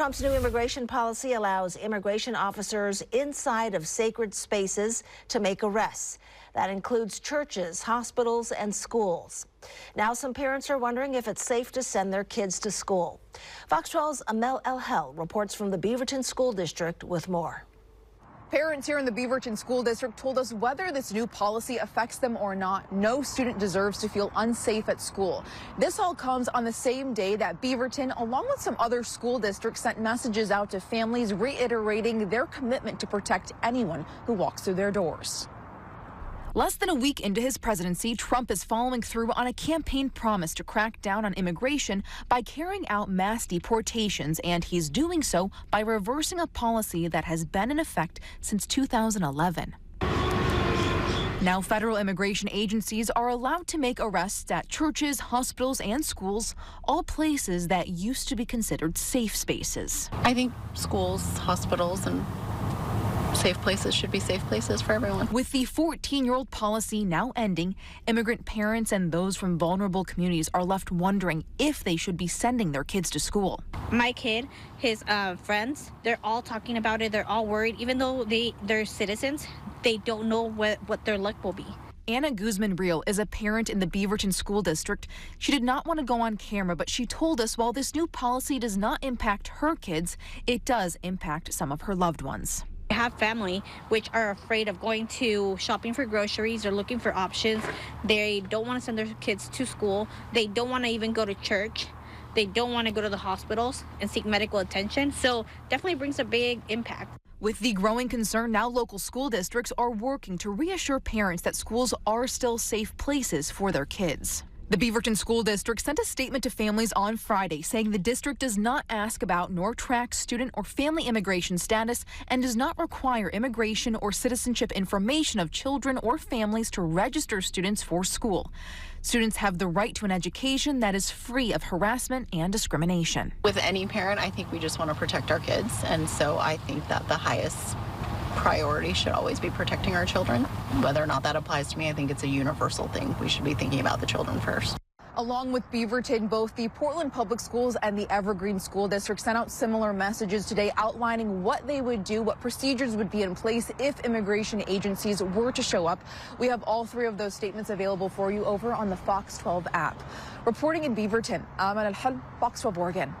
Trump's new immigration policy allows immigration officers inside of sacred spaces to make arrests. That includes churches, hospitals, and schools. Now some parents are wondering if it's safe to send their kids to school. Fox 12's Amel El-Hel reports from the Beaverton School District with more. Parents here in the Beaverton School District told us whether this new policy affects them or not, no student deserves to feel unsafe at school. This all comes on the same day that Beaverton, along with some other school districts, sent messages out to families reiterating their commitment to protect anyone who walks through their doors. Less than a week into his presidency, Trump is following through on a campaign promise to crack down on immigration by carrying out mass deportations, and he's doing so by reversing a policy that has been in effect since 2011. Now, federal immigration agencies are allowed to make arrests at churches, hospitals, and schools, all places that used to be considered safe spaces. I think schools, hospitals, and safe places should be safe places for everyone. With the 14-year-old policy now ending, immigrant parents and those from vulnerable communities are left wondering if they should be sending their kids to school. My kid, his friends, they're all talking about it. They're all worried. Even though they're citizens, they don't know what their luck will be. Anna Guzman-Real is a parent in the Beaverton School District. She did not want to go on camera, but she told us while this new policy does not impact her kids, it does impact some of her loved ones. I have family which are afraid of going to shopping for groceries or looking for options. They don't want to send their kids to school. They don't want to even go to church. They don't want to go to the hospitals and seek medical attention. So definitely brings a big impact. With the growing concern, now local school districts are working to reassure parents that schools are still safe places for their kids. The Beaverton School District sent a statement to families on Friday saying the district does not ask about nor track student or family immigration status and does not require immigration or citizenship information of children or families to register students for school. Students have the right to an education that is free of harassment and discrimination. With any parent, I think we just want to protect our kids, and so I think that the highest priority should always be protecting our children. Whether or not that applies to me, I think it's a universal thing. We should be thinking about the children first. Along with Beaverton, both the Portland Public Schools and the Evergreen School District sent out similar messages today outlining what they would do, what procedures would be in place if immigration agencies were to show up. We have all three of those statements available for you over on the Fox 12 app. Reporting in Beaverton, Amel El-Hel, Fox 12 Oregon.